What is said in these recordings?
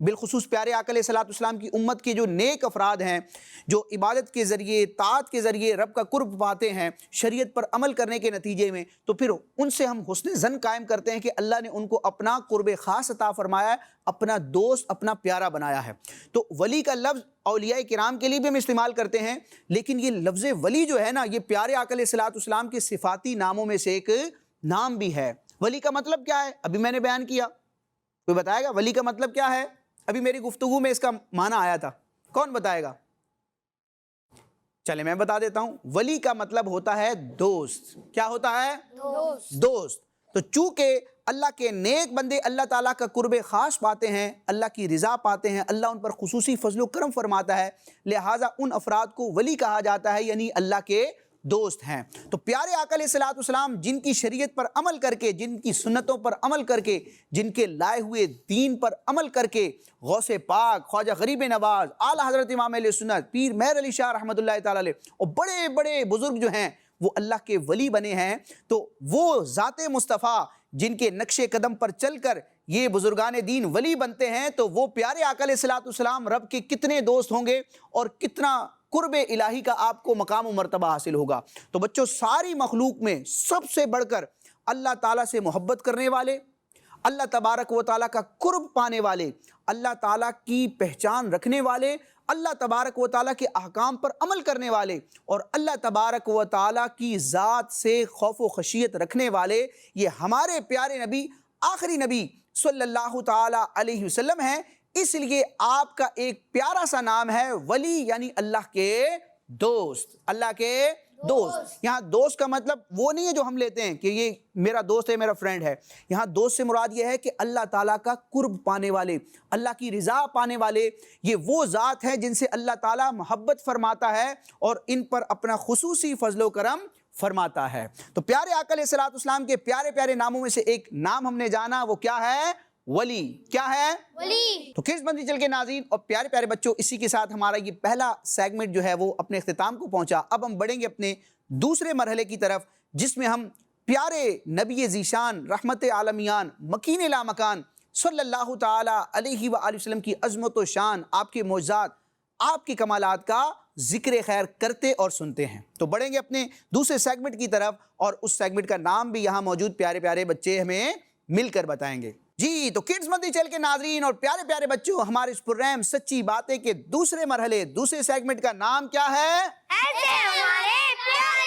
بالخصوص پیارے آقا علیہ الصلوۃ والسلام کی امت کے جو نیک افراد ہیں، جو عبادت کے ذریعے، طاعت کے ذریعے رب کا قرب پاتے ہیں شریعت پر عمل کرنے کے نتیجے میں، تو پھر ان سے ہم حسن ظن قائم کرتے ہیں کہ اللہ نے ان کو اپنا قرب خاص عطا فرمایا ہے، اپنا دوست، اپنا پیارا بنایا ہے۔ تو ولی کا لفظ اولیاء کرام کے لیے بھی ہم استعمال کرتے ہیں، لیکن یہ لفظ ولی جو ہے نا، یہ پیارے آقا علیہ الصلوۃ والسلام کے صفاتی ناموں میں سے ایک نام بھی ہے۔ ولی کا مطلب کیا ہے؟ ابھی میں نے بیان کیا، کوئی بتائے گا ولی کا مطلب کیا ہے؟ ابھی میری گفتگو میں اس کا معنی آیا تھا، کون بتائے گا؟ چلے میں بتا دیتا ہوں، ولی کا مطلب ہوتا ہے دوست۔ کیا ہوتا ہے؟ دوست۔ تو چونکہ اللہ کے نیک بندے اللہ تعالیٰ کا قرب خاص پاتے ہیں، اللہ کی رضا پاتے ہیں، اللہ ان پر خصوصی فضل و کرم فرماتا ہے، لہٰذا ان افراد کو ولی کہا جاتا ہے، یعنی اللہ کے دوست ہیں۔ تو پیارے آقا علیہ الصلوۃ والسلام جن کی شریعت پر عمل کر کے، جن کی سنتوں پر عمل کر کے، جن کے لائے ہوئے دین پر عمل کر کے، غوث پاک، خواجہ غریب نواز، اعلیٰ حضرت امام اہل سنت، پیر مہر علی شاہ رحمۃ اللہ تعالیٰ علیہ، اور بڑے بڑے بزرگ جو ہیں وہ اللہ کے ولی بنے ہیں۔ تو وہ ذات مصطفیٰ جن کے نقش قدم پر چل کر یہ بزرگان دین ولی بنتے ہیں، تو وہ پیارے آقا علیہ الصلوۃ والسلام رب کے کتنے دوست ہوں گے اور کتنا قرب الہی کا آپ کو مقام و مرتبہ حاصل ہوگا۔ تو بچوں، ساری مخلوق میں سب سے بڑھ کر اللہ تعالیٰ سے محبت کرنے والے، اللہ تبارک و تعالیٰ کا قرب پانے والے، اللہ تعالیٰ کی پہچان رکھنے والے، اللہ تبارک و تعالیٰ کے احکام پر عمل کرنے والے، اور اللہ تبارک و تعالیٰ کی ذات سے خوف و خشیت رکھنے والے، یہ ہمارے پیارے نبی، آخری نبی صلی اللہ تعالیٰ علیہ وسلم ہیں۔ اس لیے آپ کا ایک پیارا سا نام ہے ولی، یعنی اللہ کے دوست۔ اللہ کے دوست، یہاں دوست کا مطلب وہ نہیں ہے جو ہم لیتے ہیں کہ یہ میرا دوست ہے، میرا فرینڈ ہے۔ یہاں دوست سے مراد یہ ہے کہ اللہ تعالیٰ کا قرب پانے والے، اللہ کی رضا پانے والے، یہ وہ ذات ہیں جن سے اللہ تعالیٰ محبت فرماتا ہے اور ان پر اپنا خصوصی فضل و کرم فرماتا ہے۔ تو پیارے آقا علیہ الصلوۃ والسلام کے پیارے پیارے ناموں میں سے ایک نام ہم نے جانا، وہ کیا ہے؟ ولی۔ کیا ہے؟ ولی۔ تو کس بندی چل کے ناظرین اور پیارے پیارے بچوں، اسی کے ساتھ ہمارا یہ پہلا سیگمنٹ جو ہے وہ اپنے اختتام کو پہنچا۔ اب ہم بڑھیں گے اپنے دوسرے مرحلے کی طرف، جس میں ہم پیارے نبی ذیشان، رحمت عالمیان، مکین لا مکان صلی اللہ تعالی علیہ وآلہ وسلم کی عظمت و شان، آپ کے معجزات، آپ کے کمالات کا ذکر خیر کرتے اور سنتے ہیں۔ تو بڑھیں گے اپنے دوسرے سیگمنٹ کی طرف، اور اس سیگمنٹ کا نام بھی یہاں موجود پیارے پیارے بچے ہمیں مل کر بتائیں گے۔ جی تو کڈز مندی چینل کے ناظرین اور پیارے پیارے بچوں، ہمارے اس پروگرام سچی باتیں کے دوسرے مرحلے، دوسرے سیگمنٹ کا نام کیا ہے؟ ایسے ہمارے پیارے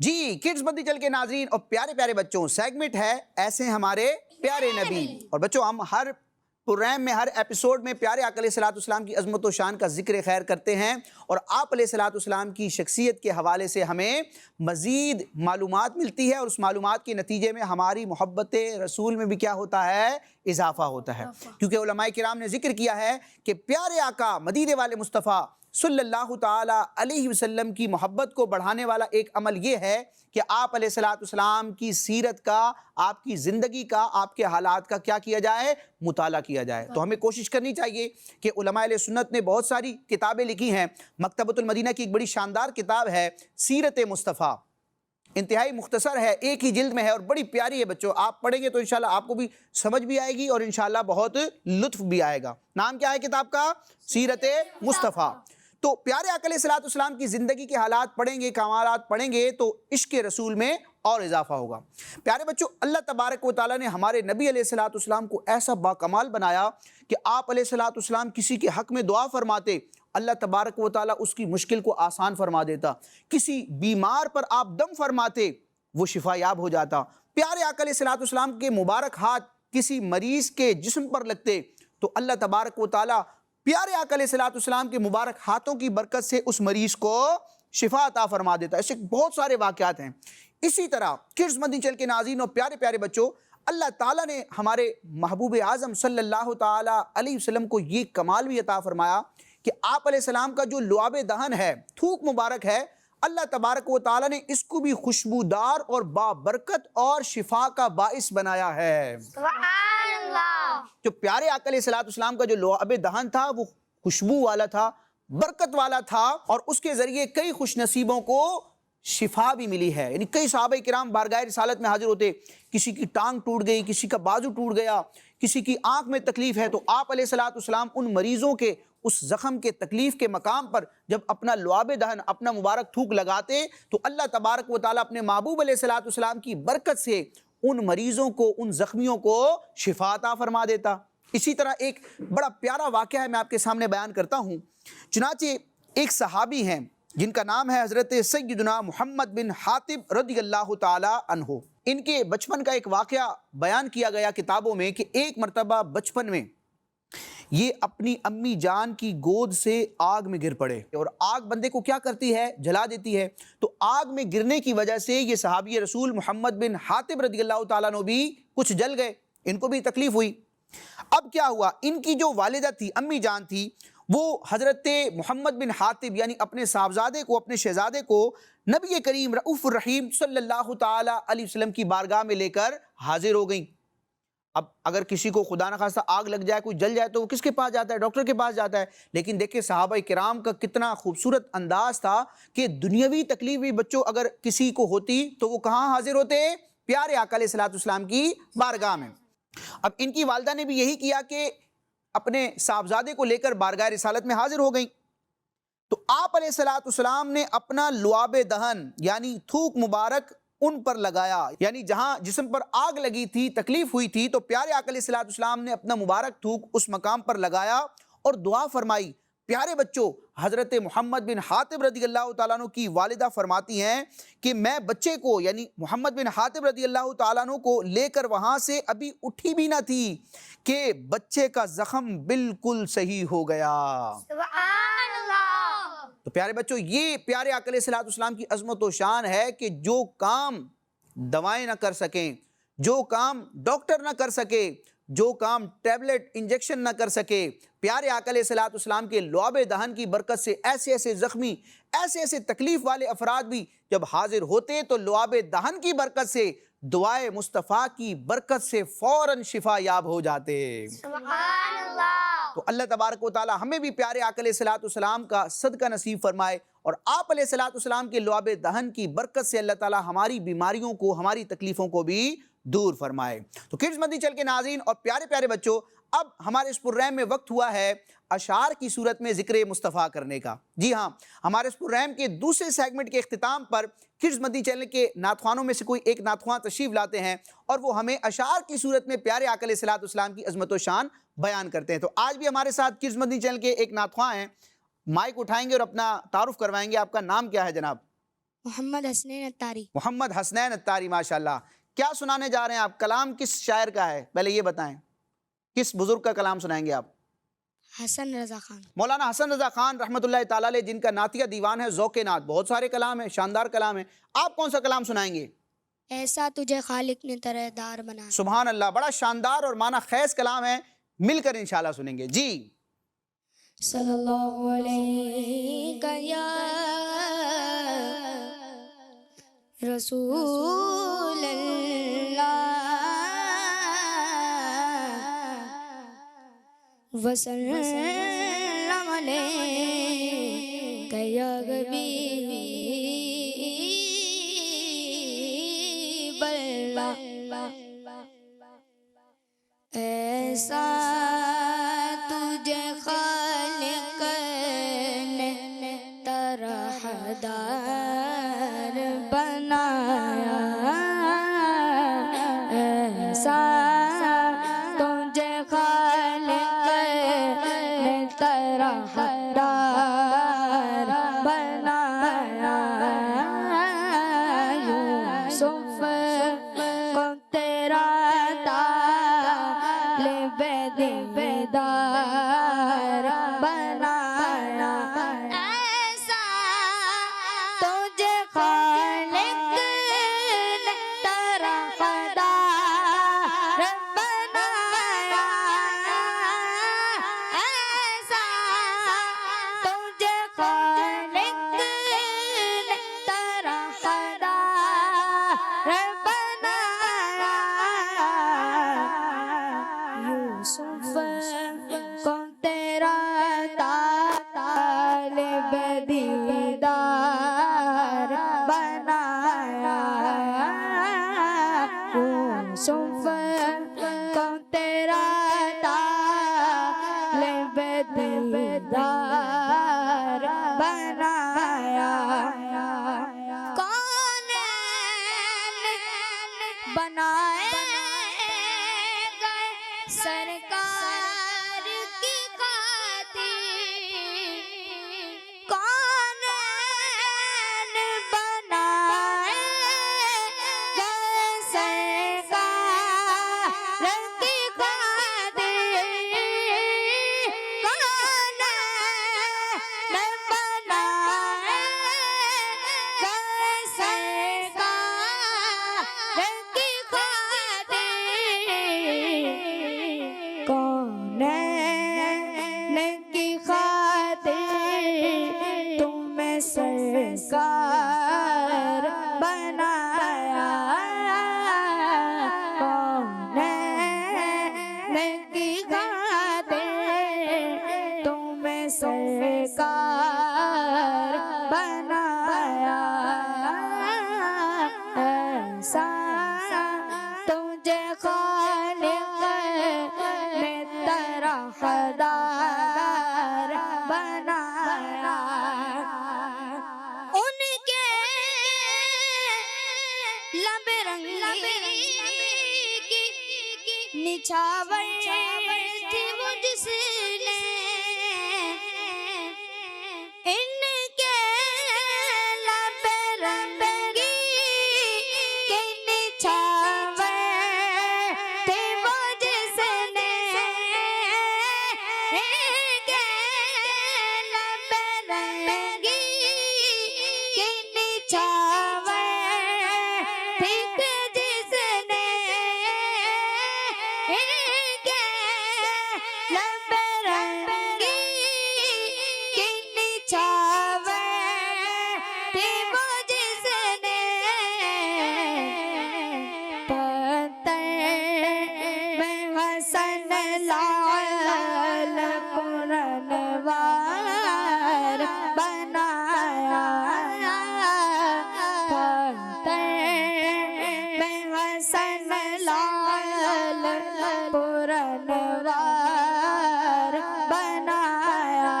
جی کڈز مندی چینل کے ناظرین اور پیارے پیارے بچوں، سیگمنٹ ہے ایسے ہمارے پیارے نبی۔ اور بچوں، ہم ہر پروگرام میں، ہر ایپیسوڈ میں پیارے آقا علیہ الصلوۃ والسلام کی عظمت و شان کا ذکر خیر کرتے ہیں، اور آپ علیہ الصلوۃ والسلام کی شخصیت کے حوالے سے ہمیں مزید معلومات ملتی ہے، اور اس معلومات کے نتیجے میں ہماری محبت رسول میں بھی کیا ہوتا ہے؟ اضافہ ہوتا ہے۔ کیونکہ علماء کرام نے ذکر کیا ہے کہ پیارے آقا مدینے والے مصطفیٰ صلی اللہ تعالیٰ علیہ وسلم کی محبت کو بڑھانے والا ایک عمل یہ ہے کہ آپ علیہ الصلوۃ والسلام کی سیرت کا، آپ کی زندگی کا، آپ کے حالات کا کیا کیا جائے؟ مطالعہ کیا جائے۔ تو ہمیں کوشش کرنی چاہیے کہ علماء اہل سنت نے بہت ساری کتابیں لکھی ہیں۔ مکتبۃ المدینہ کی ایک بڑی شاندار کتاب ہے سیرت مصطفیٰ، انتہائی مختصر ہے، ایک ہی جلد میں ہے اور بڑی پیاری ہے۔ بچوں، آپ پڑھیں گے تو انشاءاللہ آپ کو بھی سمجھ بھی آئے گی اور انشاءاللہ بہت لطف بھی آئے گا۔ نام کیا ہے کتاب کا؟ سیرت مصطفیٰ۔ تو پیارے آقا علیہ الصلوۃ والسلام کی زندگی کے حالات پڑھیں گے، کمالات پڑھیں گے تو عشق رسول میں اور اضافہ ہوگا۔ پیارے بچوں، اللہ تبارک و تعالیٰ نے ہمارے نبی علیہ الصلوۃ والسلام کو ایسا باکمال بنایا کہ آپ علیہ الصلوۃ والسلام کسی کے حق میں دعا فرماتے، اللہ تبارک و تعالیٰ اس کی مشکل کو آسان فرما دیتا۔ کسی بیمار پر آپ دم فرماتے، وہ شفا یاب ہو جاتا۔ پیارے آقا علیہ الصلوۃ والسلام کے مبارک ہاتھ کسی مریض کے جسم پر لگتے تو اللہ تبارک و تعالیٰ پیارے آقا علیہ الصلوۃ والسلام کے مبارک ہاتھوں کی برکت سے اس مریض کو شفا عطا فرما دیتا۔ ایسے بہت سارے واقعات ہیں۔ اسی طرح کڈز مدنی چینل کے ناظرین اور پیارے پیارے بچوں، اللہ تعالیٰ نے ہمارے محبوب اعظم صلی اللہ تعالیٰ علیہ وسلم کو یہ کمال بھی عطا فرمایا کہ آپ علیہ السلام کا جو لعاب دہن ہے، تھوک مبارک ہے، اللہ تبارک و تعالیٰ نے اس کو بھی خوشبودار اور بابرکت اور شفا کا باعث بنایا ہے۔ سبحان اللہ۔ جو پیارے آقا علیہ الصلوۃ والسلام کا جو لعاب دہن تھا وہ خوشبو والا تھا، برکت والا تھا، اور اس کے ذریعے کئی خوش نصیبوں کو شفا بھی ملی ہے. یعنی کئی صحابہ کرام بارگاہ رسالت میں حاضر ہوتے, کسی کی ٹانگ ٹوٹ گئی, کسی کا بازو ٹوٹ گیا, کسی کی آنکھ میں تکلیف ہے, تو آپ علیہ الصلوۃ والسلام ان مریضوں کے اس زخم کے تکلیف کے مقام پر جب اپنا لعاب دہن, اپنا مبارک تھوک لگاتے تو اللہ تبارک و تعالیٰ اپنے محبوب علیہ الصلوۃ والسلام کی برکت سے ان مریضوں کو, ان زخمیوں کو شفا عطا فرما دیتا. اسی طرح ایک بڑا پیارا واقعہ ہے, میں آپ کے سامنے بیان کرتا ہوں. چنانچہ ایک صحابی ہیں جن کا نام ہے حضرت سیدنا محمد بن حاتب رضی اللہ تعالی عنہ. ان کے بچپن کا ایک واقعہ بیان کیا گیا کتابوں میں کہ ایک مرتبہ بچپن میں یہ اپنی امی جان کی گود سے آگ میں گر پڑے, اور آگ بندے کو کیا کرتی ہے, جلا دیتی ہے. تو آگ میں گرنے کی وجہ سے یہ صحابی رسول محمد بن حاتب رضی اللہ تعالیٰ عنہ بھی کچھ جل گئے, ان کو بھی تکلیف ہوئی. اب کیا ہوا, ان کی جو والدہ تھی, امی جان تھی, وہ حضرت محمد بن حاتب یعنی اپنے صاحبزادے کو, اپنے شہزادے کو نبی کریم رؤوف الرحیم صلی اللہ تعالی علیہ وسلم کی بارگاہ میں لے کر حاضر ہو گئیں. اب اگر کسی کو خدا نخواستہ آگ لگ جائے, کوئی جل جائے, تو وہ کس کے پاس جاتا ہے, ڈاکٹر کے پاس جاتا ہے. لیکن دیکھیں صحابہ کرام کا کتنا خوبصورت انداز تھا کہ دنیاوی تکلیف بھی بچوں اگر کسی کو ہوتی تو وہ کہاں حاضر ہوتے, پیارے آقا علیہ الصلوۃ والسلام کی بارگاہ میں. اب ان کی والدہ نے بھی یہی کیا کہ اپنے صاحبزادے کو لے کر بارگاہ رسالت میں حاضر ہو گئیں. تو آپ علیہ الصلوۃ والسلام نے اپنا لعاب دہن یعنی تھوک مبارک ان پر لگایا, یعنی جہاں جسم پر آگ لگی تھی, تکلیف ہوئی تھی, تو پیارے آقا علیہ الصلوۃ والسلام نے اپنا مبارک تھوک اس مقام پر لگایا اور دعا فرمائی. پیارے بچوں, حضرت محمد بن حاتب رضی اللہ تعالیٰ عنہ کی والدہ فرماتی ہیں کہ میں بچے کو یعنی محمد بن حاتب رضی اللہ تعالیٰ عنہ کو لے کر وہاں سے ابھی اٹھی بھی نہ تھی کہ بچے کا زخم بالکل صحیح ہو گیا. سبحان اللہ. تو پیارے بچوں, یہ پیارے آقا علیہ الصلوۃ والسلام کی عظمت و شان ہے کہ جو کام دوائیں نہ کر سکیں, جو کام ڈاکٹر نہ کر سکے, جو کام ٹیبلٹ انجیکشن نہ کر سکے, پیارے آقا علیہ الصلوۃ والسلام کے لعاب دہن کی برکت سے ایسے ایسے زخمی, ایسے ایسے تکلیف والے افراد بھی جب حاضر ہوتے تو لعاب دہن کی برکت سے, دعائے مصطفیٰ کی برکت سے فوراً شفا یاب ہو جاتے. سبحان اللہ. تو اللہ تبارک و تعالی ہمیں بھی پیارے آقا علیہ الصلوۃ والسلام کا صدقہ نصیب فرمائے, اور آپ علیہ الصلوۃ والسلام کے لعاب دہن کی برکت سے اللہ تعالی ہماری بیماریوں کو, ہماری تکلیفوں کو بھی دور فرمائے. تو کڈز مدنی چینل کے ناظرین اور پیارے پیارے بچوں, اب ہمارے اس پروگرام میں وقت ہوا ہے اشعار کی صورت میں ذکر مصطفیٰ کرنے کا. جی ہاں, ہمارے اس پروگرام کے دوسرے سیگمنٹ کے اختتام پر کڈز مدنی چینل کے نعت خوانوں میں سے کوئی ایک نعت خواں تشریف لاتے ہیں اور وہ ہمیں اشعار کی صورت میں پیارے آقا علیہ الصلوۃ والسلام کی عظمت و شان بیان کرتے ہیں. تو آج بھی ہمارے ساتھ کڈز مدنی چینل کے ایک نعت خواں ہیں, مائک اٹھائیں گے اور اپنا تعارف کروائیں گے. آپ کا نام کیا ہے جناب؟ محمد حسنین اتاری. محمد حسنین اتاری, ماشاءاللہ. کیا سنانے جا رہے ہیں آپ؟ کلام کس شاعر کا ہے پہلے یہ بتائیں, کس بزرگ کا کلام سنائیں گے آپ؟ حسن رضا خان. مولانا حسن رضا خان رحمۃ اللہ تعالیٰ علیہ, جن کا نعتیہ دیوان ہے ذوق نعت. بہت سارے کلام ہیں, شاندار کلام ہیں. آپ کون سا کلام سنائیں گے؟ ایسا تجھے خالق نے طرح دار بنا. سبحان اللہ, بڑا شاندار اور معنی خیز کلام ہے, مل کر انشاءاللہ سنیں گے. جی. صلی اللہ علیہ یا رسول اللہ وسلم علیہ یا حبیب اللہ. ایسا تجھے خالق نے طرح دار بنایا. ایسا تجھے خالق نے طرح دار بنایا. یوسف کو تیرا طالب دیدار بنایا. ایسا تجھے خالق نے طرح دار بنایا. ایسا تجھے کار بنایا ایسا تجھے خالق نے طرفدار بنایا ان کے لب رنگی کی نچھاور تھی وہ جس نے ان کے لب رنگی کی نچھاور تھی وہ جس نے ان کے لب رنگی کی نچھاور تھی جس نے ان کے لب رنگی کی نچھاور تھی وہ جس نے پتر میں حسن لال پرنوار بنایا پتر میں حسن لال پرنوار بنایا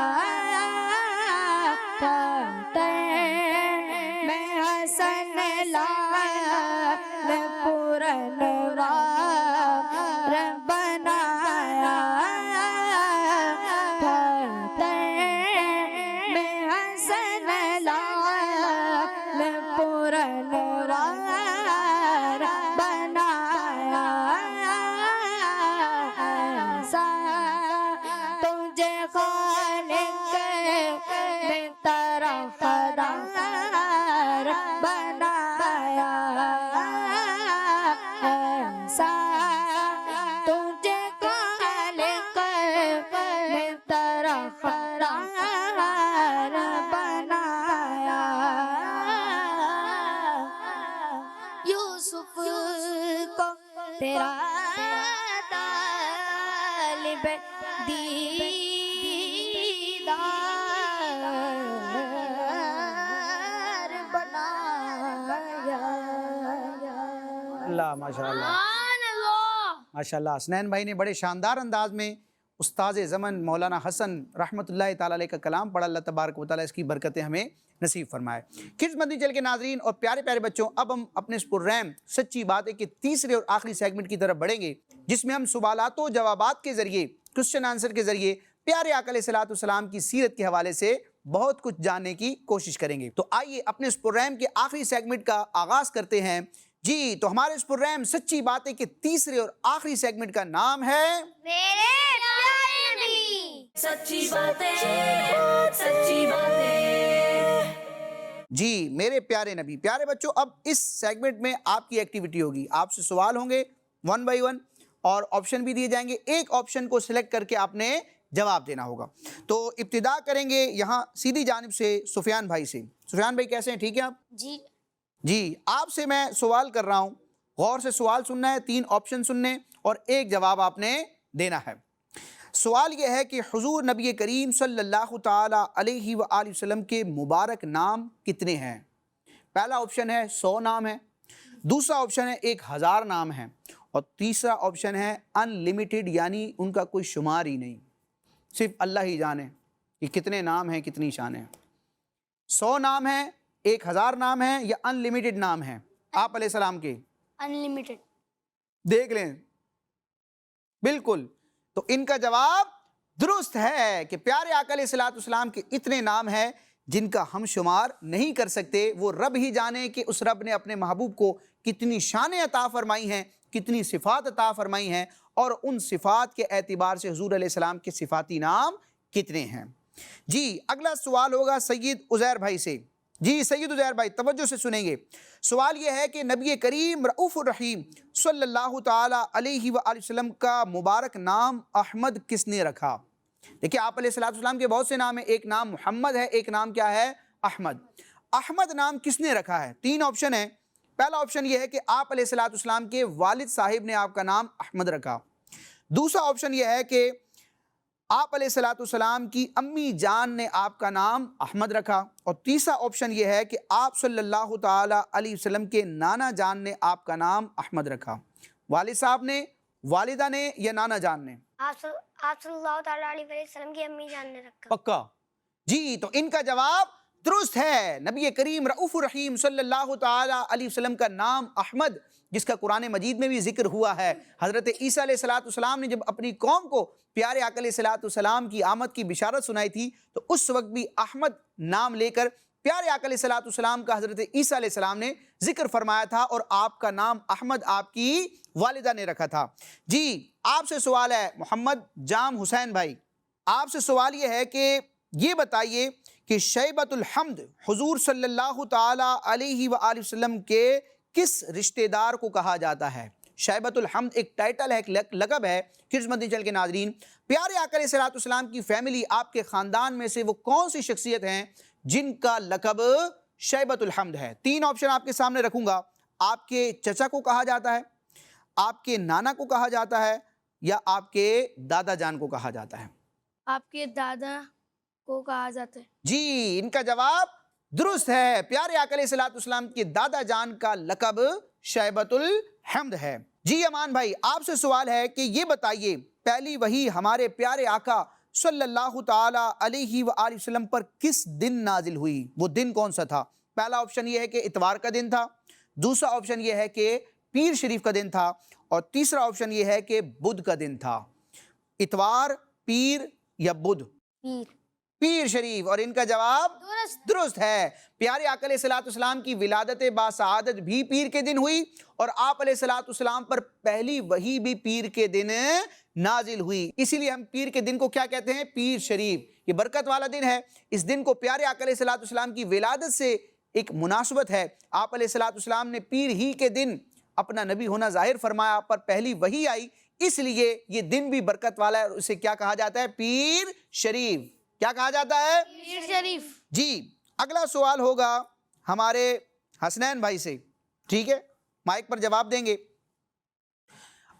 پتر میں حسن لال پرنوار بنایا پتر میں حسن لال پرنوار بنایا ایسا تجھے خالق نے طرفدار بنایا ایسا تجھے خالق نے طرفدار بنایا یوسف کو تیرا طالب دیدار بنایا اللہ ماشاءاللہ ماشاءاللہ حسنین بھائی نے بڑے شاندار انداز میں استاذ زمن مولانا حسن رحمۃ اللہ تعالی علیہ کا کلام پڑھا. اللہ تبارک و تعالیٰ اس کی برکتیں ہمیں نصیب فرمائے. کڈز مدنی چینل کے ناظرین اور پیارے پیارے بچوں، اب ہم اپنے اس پررحم سچی باتیں کے تیسرے اور آخری سیگمنٹ کی طرف بڑھیں گے، جس میں ہم سوالات و جوابات کے ذریعے، کوسچن آنسر کے ذریعے پیارے آقا علیہ الصلوۃ والسلام کی سیرت کے حوالے سے بہت کچھ جاننے کی کوشش کریں گے. تو آئیے اپنے اس پررحم کے آخری سیگمنٹ کا آغاز کرتے ہیں. جی تو ہمارے اس پررحم سچی باتیں کے تیسرے اور آخری سیگمنٹ کا نام ہے میرے پیارے نبی سچی باتیں سچی باتیں. جی میرے پیارے نبی. پیارے بچوں، اب اس سیگمنٹ میں آپ کی ایکٹیویٹی ہوگی. آپ سے سوال ہوں گے 1 بائی 1 اور آپشن بھی دیے جائیں گے. ایک آپشن کو سلیکٹ کر کے آپ نے جواب دینا ہوگا. تو ابتدا کریں گے یہاں سیدھی جانب سے سفیان بھائی سے. سفیان بھائی کیسے ہیں؟ ٹھیک ہے آپ؟ جی آپ سے میں سوال کر رہا ہوں، غور سے سوال سننا ہے، 3 آپشن سننے اور ایک جواب آپ نے دینا ہے. سوال یہ ہے کہ حضور نبی کریم صلی اللہ تعالی علیہ وآلہ وسلم کے مبارک نام کتنے ہیں؟ پہلا آپشن ہے 100 نام ہے، دوسرا آپشن ہے 1000 نام ہے، اور تیسرا آپشن ہے ان لمیٹڈ، یعنی ان کا کوئی شمار ہی نہیں، صرف اللہ ہی جانے کہ کتنے نام ہیں، کتنی شانیں ہیں. 100 نام ہیں، 1000 نام ہیں، یا ان لمیٹڈ نام ہیں آپ علیہ السلام کے؟ انلمیٹڈ. دیکھ لیں بالکل. تو ان کا جواب درست ہے کہ پیارے آقا علیہ الصلوۃ والسلام کے اتنے نام ہیں جن کا ہم شمار نہیں کر سکتے. وہ رب ہی جانے کہ اس رب نے اپنے محبوب کو کتنی شانیں عطا فرمائی ہیں، کتنی صفات عطا فرمائی ہیں، اور ان صفات کے اعتبار سے حضور علیہ السلام کے صفاتی نام کتنے ہیں. جی اگلا سوال ہوگا سید عزیر بھائی سے. جی سید عزیر بھائی توجہ سے سنیں گے. سوال یہ ہے کہ نبی کریم رؤوف الرحیم صلی اللہ تعالی علیہ وآلہ وسلم کا مبارک نام احمد کس نے رکھا؟ دیکھیں آپ علیہ الصلوۃ والسلام کے بہت سے نام ہیں، ایک نام محمد ہے، ایک نام کیا ہے؟ احمد. احمد نام کس نے رکھا ہے؟ 3 آپشن ہیں. پہلا آپشن یہ ہے کہ آپ علیہ الصلوۃ والسلام کے والد صاحب نے آپ کا نام احمد رکھا. دوسرا آپشن یہ ہے کہ آپ علیہ الصلوۃ والسلام کی امی جان نے آپ کا نام احمد رکھا، اور تیسرا آپشن یہ ہے کہ آپ صلی اللہ تعالی علیہ وسلم کے نانا جان نے آپ کا نام احمد رکھا۔ والد صاحب نے، والدہ نے، یا نانا جان نے؟ آپ صلی اللہ تعالیٰ علیہ وسلم کی امی جان نے رکھا۔ پکا جی، تو ان کا جواب درست ہے۔ نبی کریم رؤوف الرحیم صلی اللہ تعالی علیہ وسلم کا نام احمد، جس کا قرآن مجید میں بھی ذکر ہوا ہے۔ حضرت عیسیٰ علیہ السلام نے جب اپنی قوم کو پیارے آقا علیہ السلام کی آمد کی بشارت سنائی تھی تو اس وقت بھی احمد نام لے کر پیارے آقا علیہ السلام کا حضرت عیسیٰ علیہ السلام نے ذکر فرمایا تھا، اور آپ کا نام احمد آپ کی والدہ نے رکھا تھا۔ جی، آپ سے سوال ہے محمد جام حسین بھائی، آپ سے سوال یہ ہے کہ یہ بتائیے کہ شیبۃ الحمد حضور صلی اللہ تعالی علیہ وآلہ وسلم کے کس رشتہ دار کو کہا جاتا ہے؟ شیبۃ الحمد ایک ٹائٹل ہے، ایک لقب ہے۔ کڈز مدنی چینل کے ناظرین، پیارے آقا علیہ السلام کی فیملی، آپ کے خاندان میں سے وہ کون سی شخصیت ہیں جن کا لقب شیبۃ الحمد ہے؟ 3 آپشن آپ کے سامنے رکھوں گا۔ آپ کے چچا کو کہا جاتا ہے، آپ کے نانا کو کہا جاتا ہے، یا آپ کے دادا جان کو کہا جاتا ہے؟ آپ کے دادا کو کہا جاتا ہے۔ جی، ان کا جواب درست ہے۔ پیارے آقا علیہ السلام کے دادا جان کا لقب شیبۃ الحمد ہے۔ جی امان بھائی، آپ سے سوال ہے کہ یہ بتائیے پہلی وحی ہمارے پیارے آقا صلی اللہ تعالی علیہ وآلہ وسلم پر کس دن نازل ہوئی؟ وہ دن کون سا تھا؟ پہلا آپشن یہ ہے کہ اتوار کا دن تھا، دوسرا آپشن یہ ہے کہ پیر شریف کا دن تھا، اور تیسرا آپشن یہ ہے کہ بدھ کا دن تھا۔ اتوار، پیر یا بدھ؟ پیر شریف، اور ان کا جواب درست ہے۔ پیارے آقا علیہ السلام کی ولادت باسعادت بھی پیر کے دن ہوئی، اور آپ علیہ السلام پر پہلی وحی بھی پیر کے دن نازل ہوئی۔ اسی لیے ہم پیر کے دن کو کیا کہتے ہیں؟ پیر شریف۔ یہ برکت والا دن ہے۔ اس دن کو پیارے آقا علیہ السلام کی ولادت سے ایک مناسبت ہے۔ آپ علیہ السلام نے پیر ہی کے دن اپنا نبی ہونا ظاہر فرمایا، پر پہلی وحی آئی، اس لیے یہ دن بھی برکت والا ہے، اور اسے کیا کہا جاتا ہے؟ پیر شریف۔ کیا کہا جاتا ہے؟ پیر شریف۔ جی، اگلا سوال ہوگا ہمارے حسنین بھائی سے، ٹھیک ہے؟ مائک پر جواب دیں گے۔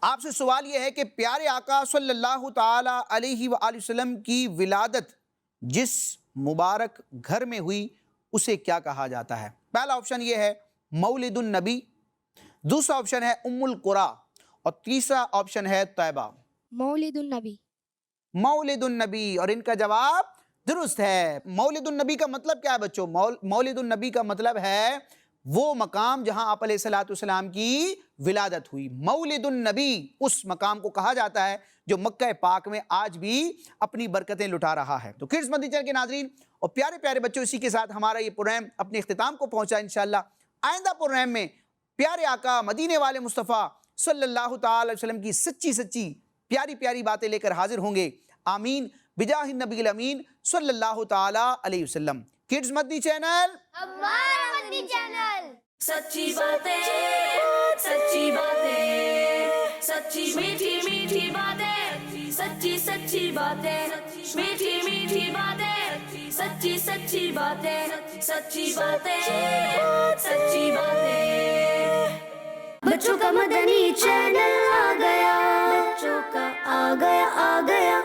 آپ سے سوال یہ ہے کہ پیارے آقا صلی اللہ تعالی علیہ وآلہ وسلم کی ولادت جس مبارک گھر میں ہوئی اسے کیا کہا جاتا ہے؟ پہلا آپشن یہ ہے مولد النبی، دوسرا آپشن ہے ام القریٰ، اور تیسرا آپشن ہے طیبہ۔ مولد النبی۔ مولد النبی، اور ان کا جواب درست ہے۔ مولد النبی کا مطلب کیا ہے بچوں؟ مولد النبی کا مطلب ہے وہ مقام جہاں آپ علیہ السلام کی ولادت ہوئی۔ مولد النبی اس مقام کو کہا جاتا ہے جو مکہ پاک میں آج بھی اپنی برکتیں لٹا رہا ہے۔ تو کڈز مدنی چینل کے ناظرین اور پیارے پیارے بچوں، اسی کے ساتھ ہمارا یہ پروگرام اپنے اختتام کو پہنچا۔ انشاءاللہ آئندہ پروگرام میں پیارے آقا مدینے والے مصطفیٰ صلی اللہ تعالی علیہ وسلم کی سچی پیاری پیاری باتیں لے کر حاضر ہوں گے۔ آمین بجاہ النبی الامین صلی اللہ تعالی علیہ وسلم۔ کڈز مدنی چینل، ہمارا مدنی چینل، سچی باتیں، سچی باتیں، سچی میٹھی میٹھی باتیں، سچی سچی باتیں، میٹھی میٹھی باتیں، سچی سچی باتیں، سچی باتیں، سچی باتیں۔ بچوں کا مدنی چینل آ گیا، بچوں کا آ گیا